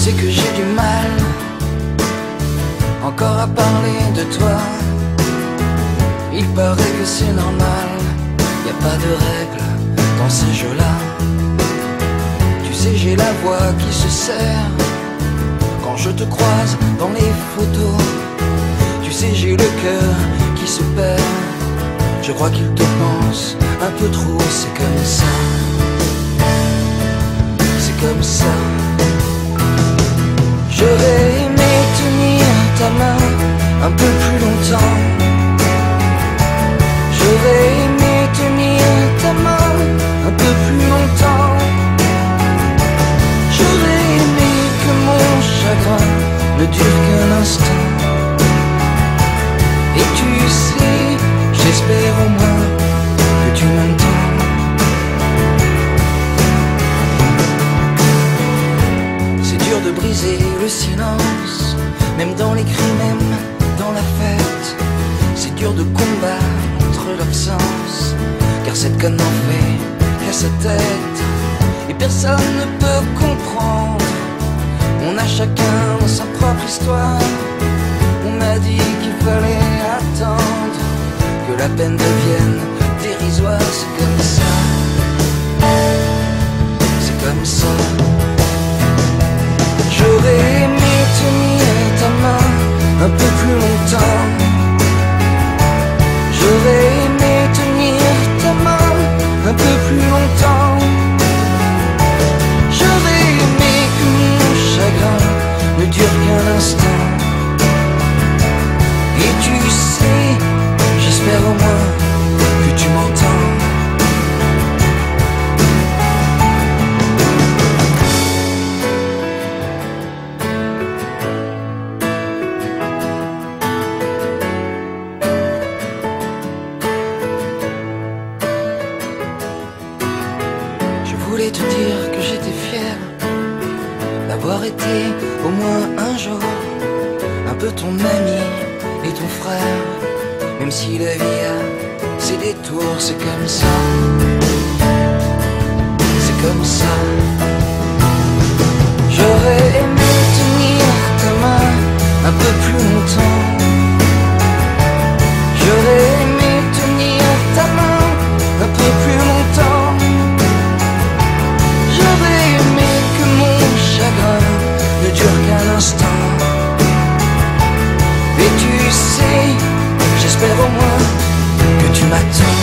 sais que j'ai du mal encore à parler de toi. Il paraît que c'est normal, y a pas de règles dans ces jeux-là. Tu sais, j'ai la voix qui se serre quand je te croise dans les photos. Tu sais, j'ai le cœur qui se perd. Je crois qu'il te pense un peu trop, c'est comme ça. C'est comme ça. J'aurais aimé tenir ta main un peu plus longtemps. J'aurais aimé tenir ta main un peu plus longtemps. J'aurais aimé que mon chagrin ne dure qu'un instant. Et tu sais, j'espère au moins que tu m'entends. C'est dur de briser le silence, même dans les cris, même dans la fête. C'est dur de combattre l'absence, car cette conne n'en fait qu'à sa tête. Et personne ne peut comprendre. On a chacun sa propre histoire. On m'a dit qu'il fallait attendre que la peine devienne dérisoire. C'est comme ça. C'est comme ça. J'aurais aimé tenir ta main un peu plus longtemps. J'aurais aimé tenir ta main un peu plus longtemps. J'aurais aimé que mon chagrin ne dure qu'un instant. Et tu sais, j'espère au moins que tu m'entends. Je voulais te dire que j'étais fier d'avoir été au moins un jour un peu ton ami et ton frère. Même si la vie a ses détours, c'est comme ça. C'est comme ça. J'aurais aimé tenir ta main un peu plus longtemps. J'aurais aimé tenir ta main un peu plus longtemps. J'aurais aimé que mon chagrin ne dure qu'un instant. Et tu sais, j'espère au moins que tu m'attends.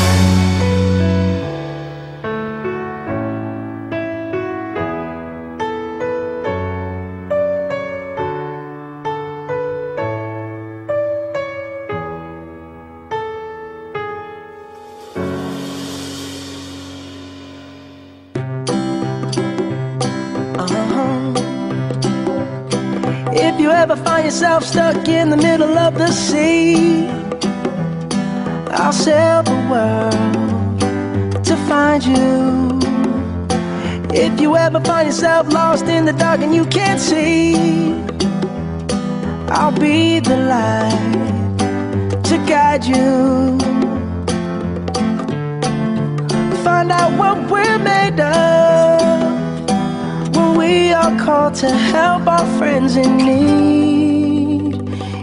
If you ever find yourself stuck in the middle of the sea, I'll sail the world to find you. If you ever find yourself lost in the dark and you can't see, I'll be the light to guide you. Find out what we're made of when we are called to help our friends in need.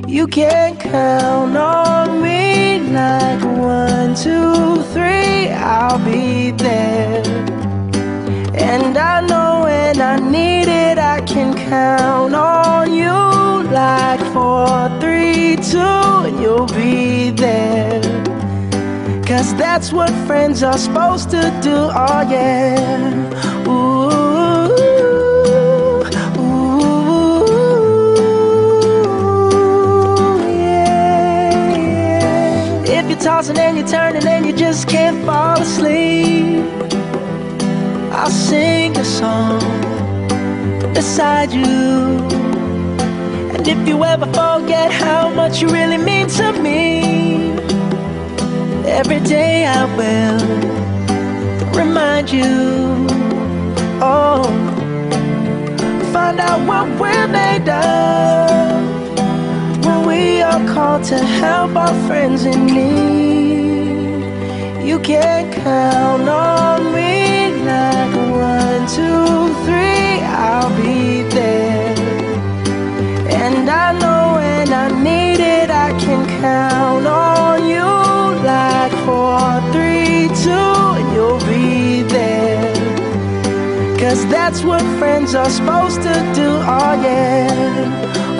You can count on me like 1, 2, 3, I'll be there. And I know when I need it, I can count on you like 4, 3, 2, and you'll be there. 'Cause that's what friends are supposed to do, oh yeah. Ooh, ooh, yeah, yeah. If you're tossing and you're turning and you just can't fall asleep, I'll sing a song beside you. And if you ever forget how much you really mean to me, every day I will remind you. Oh, find out what we're made of when we are called to help our friends in need. You can count on me like 1, 2, 3, I'll be there. friends are supposed to do, oh yeah.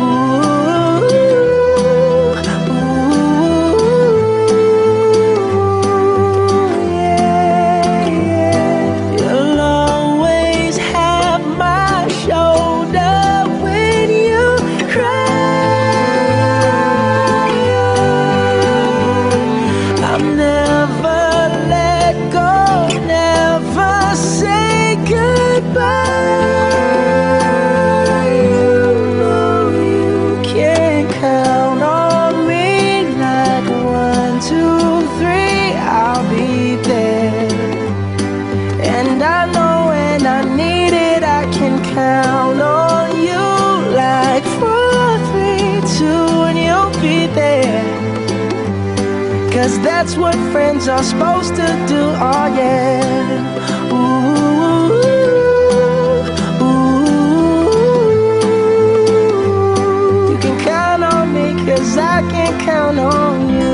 Ooh, yeah, yeah. You'll always have my shoulder when you cry. I'll never let go, never say goodbye. Count on you like 4, 3, 2, and you'll be there. 'Cause that's what friends are supposed to do, oh yeah. Ooh, ooh. You can count on me 'cause I can count on you.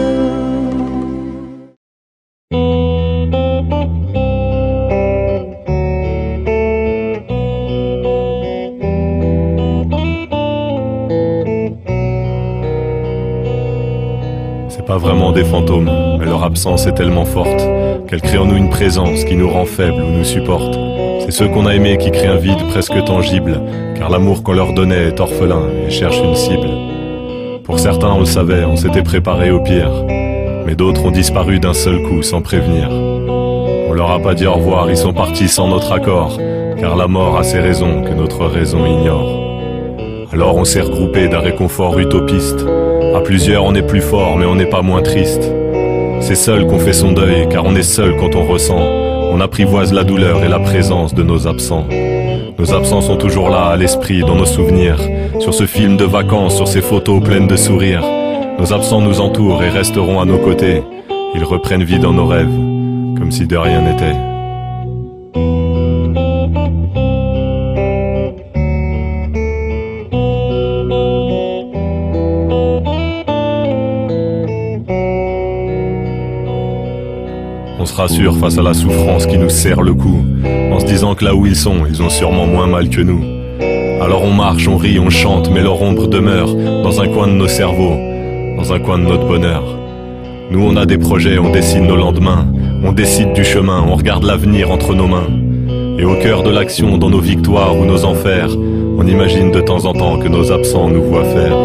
Pas vraiment des fantômes, mais leur absence est tellement forte qu'elle crée en nous une présence qui nous rend faibles ou nous supporte. C'est ceux qu'on a aimés qui créent un vide presque tangible, car l'amour qu'on leur donnait est orphelin et cherche une cible. Pour certains, on le savait, on s'était préparé au pire, mais d'autres ont disparu d'un seul coup sans prévenir. On leur a pas dit au revoir, ils sont partis sans notre accord, car la mort a ses raisons que notre raison ignore. Alors on s'est regroupé d'un réconfort utopiste. À plusieurs on est plus fort mais on n'est pas moins triste. C'est seul qu'on fait son deuil car on est seul quand on ressent. On apprivoise la douleur et la présence de nos absents. Nos absents sont toujours là à l'esprit, dans nos souvenirs. Sur ce film de vacances, sur ces photos pleines de sourires. Nos absents nous entourent et resteront à nos côtés. Ils reprennent vie dans nos rêves, comme si de rien n'était. On se rassure face à la souffrance qui nous serre le cou, en se disant que là où ils ont sûrement moins mal que nous. Alors on marche, on rit, on chante, mais leur ombre demeure dans un coin de nos cerveaux, dans un coin de notre bonheur. Nous on a des projets, on dessine nos lendemains, on décide du chemin, on regarde l'avenir entre nos mains. Et au cœur de l'action, dans nos victoires ou nos enfers, on imagine de temps en temps que nos absents nous voient faire.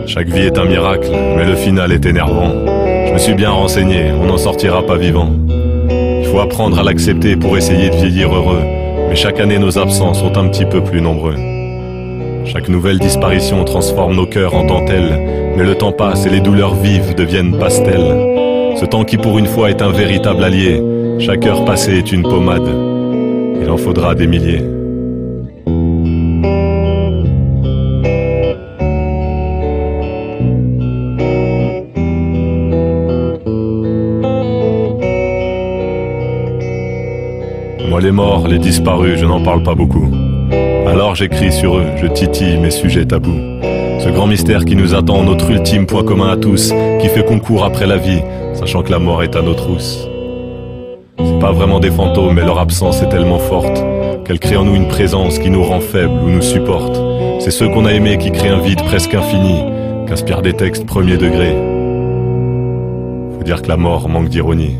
Chaque vie est un miracle, mais le final est énervant. Je me suis bien renseigné, on n'en sortira pas vivant. Il faut apprendre à l'accepter pour essayer de vieillir heureux. Mais chaque année nos absents sont un petit peu plus nombreux. Chaque nouvelle disparition transforme nos cœurs en dentelle. Mais le temps passe et les douleurs vives deviennent pastels. Ce temps qui pour une fois est un véritable allié. Chaque heure passée est une pommade. Il en faudra des milliers. Moi les morts, les disparus, je n'en parle pas beaucoup. Alors j'écris sur eux, je titille mes sujets tabous. Ce grand mystère qui nous attend, notre ultime point commun à tous, qui fait qu'on court après la vie, sachant que la mort est à nos trousses. C'est pas vraiment des fantômes, mais leur absence est tellement forte qu'elle crée en nous une présence qui nous rend faibles ou nous supporte. C'est ceux qu'on a aimés qui créent un vide presque infini, qu'inspirent des textes premier degré. Faut dire que la mort manque d'ironie.